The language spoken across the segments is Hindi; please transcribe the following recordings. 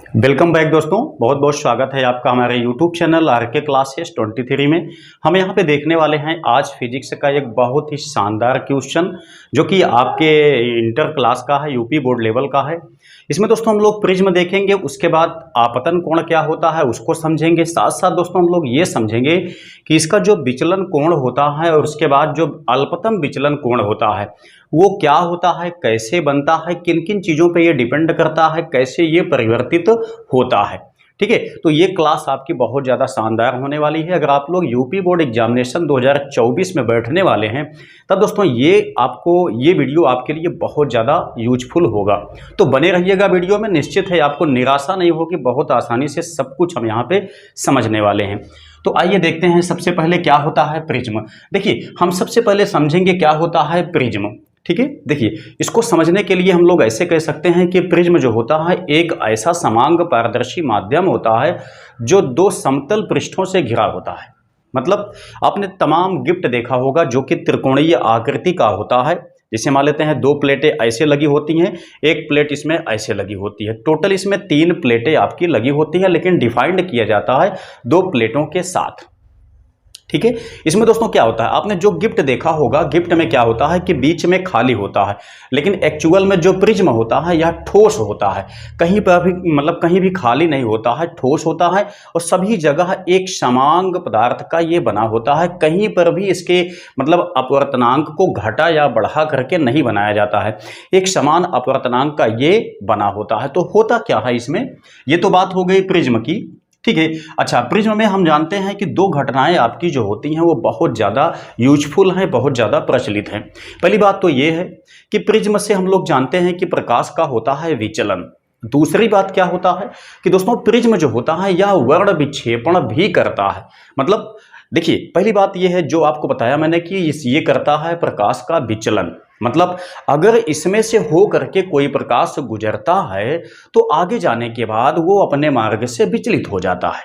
वेलकम बैक दोस्तों, बहुत बहुत स्वागत है आपका हमारे यूट्यूब चैनल आरके क्लासेस 23 में। हम यहाँ पे देखने वाले हैं आज फिजिक्स का एक बहुत ही शानदार क्वेश्चन जो कि आपके इंटर क्लास का है, यूपी बोर्ड लेवल का है। इसमें दोस्तों हम लोग प्रिज्म देखेंगे, उसके बाद आपतन कोण क्या होता है उसको समझेंगे। साथ साथ दोस्तों हम लोग ये समझेंगे कि इसका जो विचलन कोण होता है और उसके बाद जो अल्पतम विचलन कोण होता है वो क्या होता है, कैसे बनता है, किन किन चीज़ों पे ये डिपेंड करता है, कैसे ये परिवर्तित होता है। ठीक है, तो ये क्लास आपकी बहुत ज़्यादा शानदार होने वाली है। अगर आप लोग यूपी बोर्ड एग्जामिनेशन 2024 में बैठने वाले हैं तब दोस्तों ये वीडियो आपके लिए बहुत ज़्यादा यूजफुल होगा। तो बने रहिएगा वीडियो में, निश्चित है आपको निराशा नहीं होगी, बहुत आसानी से सब कुछ हम यहाँ पे समझने वाले हैं। तो आइए देखते हैं सबसे पहले क्या होता है प्रिज्म। देखिए, हम सबसे पहले समझेंगे क्या होता है प्रिज्म। ठीक है, देखिए इसको समझने के लिए हम लोग ऐसे कह सकते हैं कि प्रिज्म जो होता है एक ऐसा समांग पारदर्शी माध्यम होता है जो दो समतल पृष्ठों से घिरा होता है। मतलब आपने तमाम गिफ्ट देखा होगा जो कि त्रिकोणीय आकृति का होता है। जैसे मान लेते हैं दो प्लेटें ऐसे लगी होती हैं, एक प्लेट इसमें ऐसे लगी होती है, टोटल इसमें 3 प्लेटें आपकी लगी होती हैं, लेकिन डिफाइंड किया जाता है 2 प्लेटों के साथ। ठीक है, इसमें दोस्तों क्या होता है, आपने जो गिफ्ट देखा होगा, गिफ्ट में क्या होता है कि बीच में खाली होता है, लेकिन एक्चुअल में जो प्रिज्म होता है यह ठोस होता है। कहीं पर भी कहीं भी खाली नहीं होता है, ठोस होता है और सभी जगह एक समांग पदार्थ का ये बना होता है। कहीं पर भी इसके अपवर्तनांक को घटा या बढ़ा करके नहीं बनाया जाता है, एक समान अपवर्तनांक का ये बना होता है। तो होता क्या है इसमें, ये तो बात हो गई प्रिज्म की। ठीक है, अच्छा, प्रिज्म में हम जानते हैं कि 2 घटनाएं आपकी जो होती हैं वो बहुत ज़्यादा यूजफुल हैं, बहुत ज़्यादा प्रचलित हैं। पहली बात तो ये है कि प्रिज्म से हम लोग जानते हैं कि प्रकाश का होता है विचलन। दूसरी बात क्या होता है कि दोस्तों प्रिज्म जो होता है यह वर्ण विक्षेपण भी करता है। मतलब देखिए, पहली बात यह है जो आपको बताया मैंने कि ये करता है प्रकाश का विचलन। मतलब अगर इसमें से हो करके कोई प्रकाश गुजरता है तो आगे जाने के बाद वो अपने मार्ग से विचलित हो जाता है।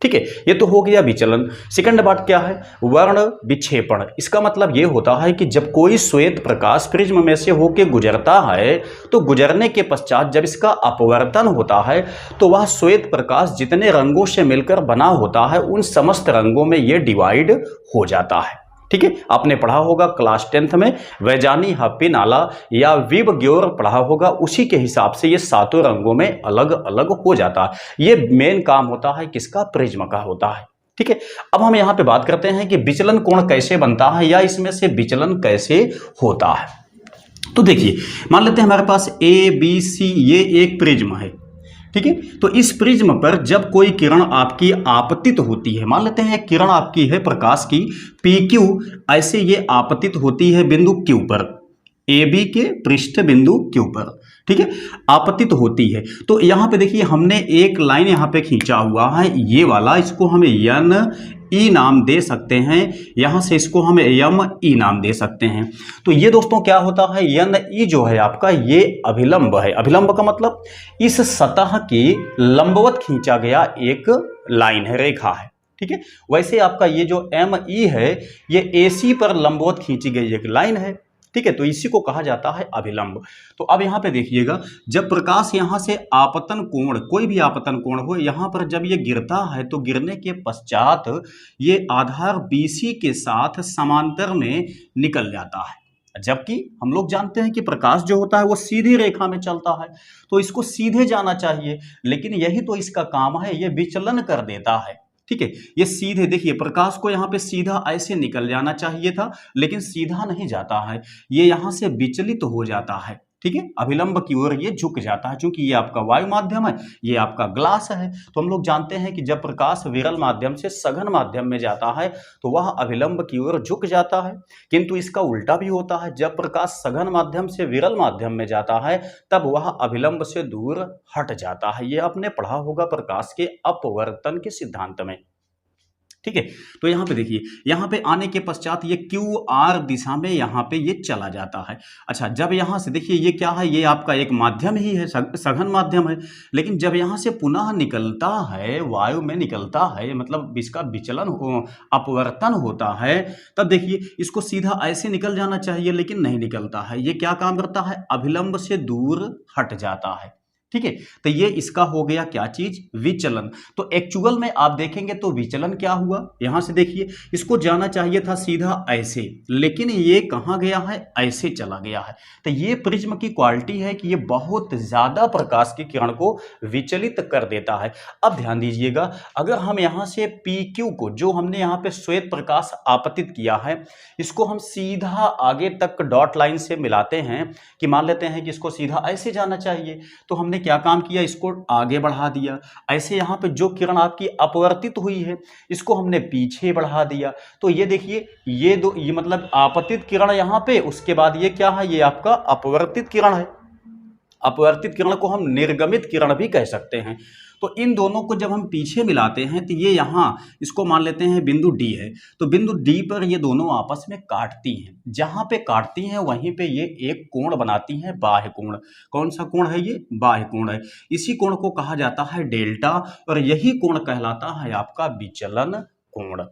ठीक है, ये तो हो गया विचलन। सेकंड बात क्या है, वर्ण विक्षेपण। इसका मतलब ये होता है कि जब कोई श्वेत प्रकाश प्रिज्म में से होके गुजरता है तो गुजरने के पश्चात जब इसका अपवर्तन होता है तो वह श्वेत प्रकाश जितने रंगों से मिलकर बना होता है उन समस्त रंगों में ये डिवाइड हो जाता है। ठीक है, आपने पढ़ा होगा क्लास 10th में वैजानी हप्पी नाला या विब ग्योर पढ़ा होगा, उसी के हिसाब से ये 7 रंगों में अलग अलग हो जाता है। ये मेन काम होता है किसका, प्रिज्म का होता है। ठीक है, अब हम यहाँ पे बात करते हैं कि विचलन कोण कैसे बनता है या इसमें से विचलन कैसे होता है। तो देखिए, मान लेते हैं हमारे पास ABC ये एक प्रिज्म है। ठीक है, तो इस प्रिज्म पर जब कोई किरण आपकी आपतित होती है, मान लेते हैं एक किरण आपकी है प्रकाश की PQ, ऐसे ये आपतित होती है बिंदु Q पर, AB के पृष्ठ बिंदु Q पर। ठीक है, आपतित होती है। तो यहाँ पे देखिए हमने एक लाइन यहाँ पे खींचा हुआ है, ये वाला, इसको हमें NE नाम दे सकते हैं, यहाँ से इसको हम ME नाम दे सकते हैं। तो ये दोस्तों क्या होता है, NE जो है आपका ये अभिलंब है। अभिलंब का मतलब इस सतह की लंबवत खींचा गया एक लाइन है, रेखा है। ठीक है, वैसे आपका ये जो ME है ये AC पर लंबवत खींची गई एक लाइन है। ठीक है, तो इसी को कहा जाता है अभिलंब। तो अब यहाँ पे देखिएगा, जब प्रकाश यहाँ से आपतन कोण, कोई भी आपतन कोण हो, यहाँ पर जब ये गिरता है तो गिरने के पश्चात ये आधार BC के साथ समांतर में निकल जाता है। जबकि हम लोग जानते हैं कि प्रकाश जो होता है वो सीधी रेखा में चलता है, तो इसको सीधे जाना चाहिए, लेकिन यही तो इसका काम है, ये विचलन कर देता है। ठीक है, ये सीधे देखिए प्रकाश को यहाँ पे सीधा ऐसे निकल जाना चाहिए था, लेकिन सीधा नहीं जाता है, ये यहाँ से विचलित हो जाता है। ठीक है, अभिलंब की ओर ये झुक जाता है, क्योंकि ये आपका वायु माध्यम है, ये आपका ग्लास है। तो हम लोग जानते हैं कि जब प्रकाश विरल माध्यम से सघन माध्यम में जाता है तो वह अभिलंब की ओर झुक जाता है, किंतु इसका उल्टा भी होता है, जब प्रकाश सघन माध्यम से विरल माध्यम में जाता है तब वह अभिलंब से दूर हट जाता है। ये आपने पढ़ा होगा प्रकाश के अपवर्तन के सिद्धांत में। ठीक है, तो यहाँ पे देखिए, यहाँ पे आने के पश्चात ये QR दिशा में यहाँ पे ये चला जाता है। अच्छा, जब यहाँ से देखिए ये क्या है, ये आपका एक माध्यम ही है, सघन माध्यम है, लेकिन जब यहाँ से पुनः निकलता है, वायु में निकलता है, मतलब इसका विचलन अपवर्तन होता है, तब देखिए इसको सीधा ऐसे निकल जाना चाहिए लेकिन नहीं निकलता है। ये क्या काम करता है, अभिलंब से दूर हट जाता है। ठीक है। तो ये इसका हो गया क्या चीज, विचलन। तो एक्चुअल में आप देखेंगे तो विचलन क्या हुआ, यहां से देखिए, इसको जाना चाहिए था सीधा ऐसे, लेकिन ये कहां गया है, ऐसे चला गया है। तो ये प्रिज्म की क्वालिटी है कि ये बहुत ज्यादा प्रकाश की किरण को विचलित कर देता है। अब ध्यान दीजिएगा, अगर हम यहां से PQ को, जो हमने यहां पे श्वेत प्रकाश आपतित किया है, इसको हम सीधा आगे तक डॉट लाइन से मिलाते हैं कि मान लेते हैं कि इसको सीधा ऐसे जाना चाहिए, तो हमने क्या काम किया, इसको आगे बढ़ा दिया। ऐसे यहां पे जो किरण आपकी अपवर्तित हुई है, इसको हमने पीछे बढ़ा दिया। तो ये देखिए, ये मतलब आपतित किरण यहां पे, उसके बाद ये क्या है, ये आपका अपवर्तित किरण है। अपवर्तित किरण को हम निर्गमित किरण भी कह सकते हैं। तो इन दोनों को जब हम पीछे मिलाते हैं तो ये यहाँ, इसको मान लेते हैं बिंदु D है, तो बिंदु D पर ये दोनों आपस में काटती हैं। जहां पे काटती हैं वहीं पे ये एक कोण बनाती हैं, बाह्य कोण। कौन सा कोण है ये, बाह्य कोण है। इसी कोण को कहा जाता है डेल्टा, और यही कोण कहलाता है आपका विचलन कोण।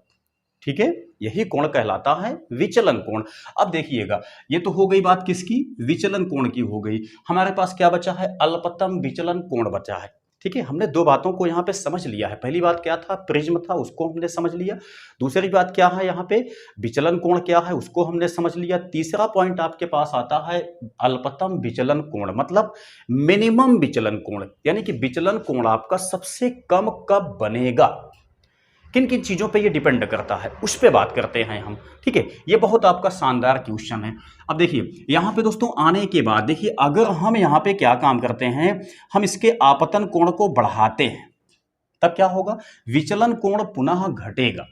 ठीक है, यही कोण कहलाता है विचलन कोण। अब देखिएगा, ये तो हो गई बात किसकी, विचलन कोण की हो गई। हमारे पास क्या बचा है, अल्पतम विचलन कोण बचा है। ठीक है, हमने दो बातों को यहाँ पे समझ लिया है। पहली बात क्या था, प्रिज्म था, उसको हमने समझ लिया। दूसरी बात क्या है, यहाँ पे विचलन कोण क्या है, उसको हमने समझ लिया। तीसरा पॉइंट आपके पास आता है अल्पतम विचलन कोण, मतलब मिनिमम विचलन कोण, यानी कि विचलन कोण आपका सबसे कम कब बनेगा, किन किन चीजों पे ये डिपेंड करता है, उस पे बात करते हैं हम। ठीक है, ये बहुत आपका शानदार क्वेश्चन है। अब देखिए यहाँ पे दोस्तों आने के बाद देखिए, अगर हम यहाँ पे क्या काम करते हैं, हम इसके आपतन कोण को बढ़ाते हैं, तब क्या होगा, विचलन कोण पुनः घटेगा।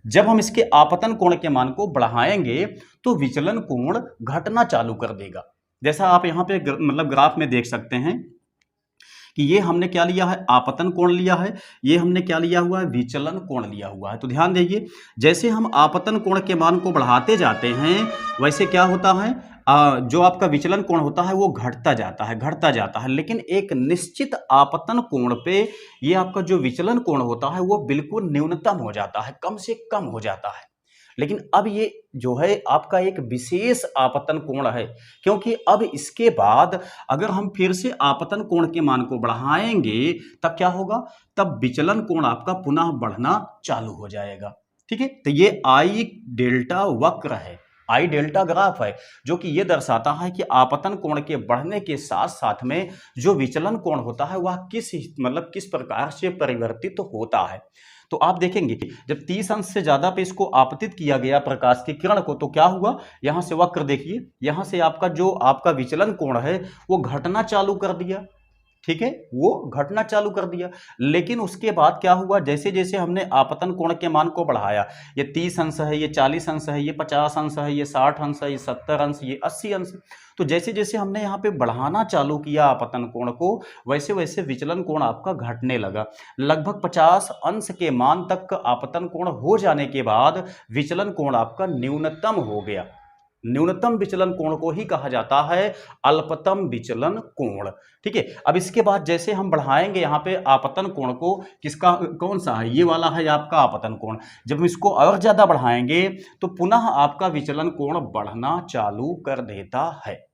जब हम इसके आपतन कोण के मान को बढ़ाएंगे तो विचलन कोण घटना चालू कर देगा। जैसा आप यहाँ पे मतलब ग्राफ में देख सकते हैं कि ये हमने क्या लिया है, आपतन कोण लिया है, ये हमने क्या लिया हुआ है, विचलन कोण लिया हुआ है। तो ध्यान दीजिए, जैसे हम आपतन कोण के मान को बढ़ाते जाते हैं, वैसे क्या होता है, जो आपका विचलन कोण होता है वो घटता जाता है, घटता जाता है। लेकिन एक निश्चित आपतन कोण पे ये आपका जो विचलन कोण होता है वो बिल्कुल न्यूनतम हो जाता है, कम से कम हो जाता है। लेकिन अब ये जो है आपका एक विशेष आपतन कोण है, क्योंकि अब इसके बाद अगर हम फिर से आपतन कोण के मान को बढ़ाएंगे तब क्या होगा, तब विचलन कोण आपका पुनः बढ़ना चालू हो जाएगा। ठीक है, तो ये आई डेल्टा वक्र है, आई डेल्टा ग्राफ है, जो कि ये दर्शाता है कि आपतन कोण के बढ़ने के साथ साथ में जो विचलन कोण होता है वह किस प्रकार से परिवर्तित होता है। तो आप देखेंगे जब 30 अंश से ज्यादा पे इसको आपतित किया गया प्रकाश की किरण को, तो क्या हुआ, यहां से वक्र देखिए, यहां से आपका जो आपका विचलन कोण है वो घटना चालू कर दिया। ठीक है, वो घटना चालू कर दिया। लेकिन उसके बाद क्या हुआ, जैसे जैसे हमने आपतन कोण के मान को बढ़ाया, ये 30 अंश है, ये 40 अंश है, ये 50 अंश है, ये 60 अंश है, ये 70 अंश, ये 80 अंश, तो जैसे जैसे हमने यहाँ पे बढ़ाना चालू किया आपतन कोण को, वैसे वैसे विचलन कोण आपका घटने लगा। लगभग 50 अंश के मान तक आपतन कोण हो जाने के बाद विचलन कोण आपका न्यूनतम हो गया। न्यूनतम विचलन कोण को ही कहा जाता है अल्पतम विचलन कोण। ठीक है, अब इसके बाद जैसे हम बढ़ाएंगे यहाँ पे आपतन कोण को, किसका, कौन सा है, ये वाला है आपका आपतन कोण। जब हम इसको और ज्यादा बढ़ाएंगे तो पुनः आपका विचलन कोण बढ़ना चालू कर देता है।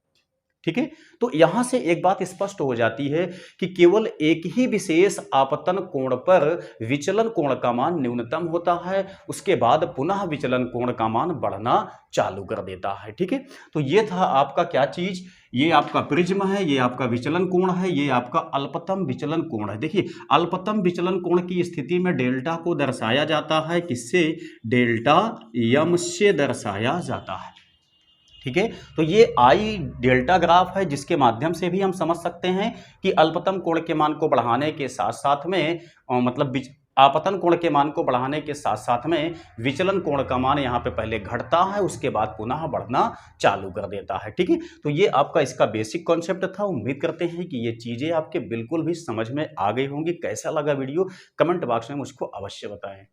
ठीक है, तो यहां से एक बात स्पष्ट हो जाती है कि केवल एक ही विशेष आपतन कोण पर विचलन कोण का मान न्यूनतम होता है, उसके बाद पुनः विचलन कोण का मान बढ़ना चालू कर देता है। ठीक है, तो ये था आपका क्या चीज, ये आपका प्रिज्म है, ये आपका विचलन कोण है, ये आपका अल्पतम विचलन कोण है। देखिए, अल्पतम विचलन कोण की स्थिति में डेल्टा को दर्शाया जाता है किससे, डेल्टा यम से दर्शाया जाता है। ठीक है, तो ये आई डेल्टा ग्राफ है, जिसके माध्यम से भी हम समझ सकते हैं कि अल्पतम कोण के मान को बढ़ाने के साथ साथ में मतलब आपतन कोण के मान को बढ़ाने के साथ साथ में विचलन कोण का मान यहाँ पे पहले घटता है, उसके बाद पुनः बढ़ना चालू कर देता है। ठीक है, तो ये आपका इसका बेसिक कॉन्सेप्ट था। उम्मीद करते हैं कि ये चीजें आपके बिल्कुल भी समझ में आ गई होंगी। कैसा लगा वीडियो, कमेंट बॉक्स में मुझको अवश्य बताएं।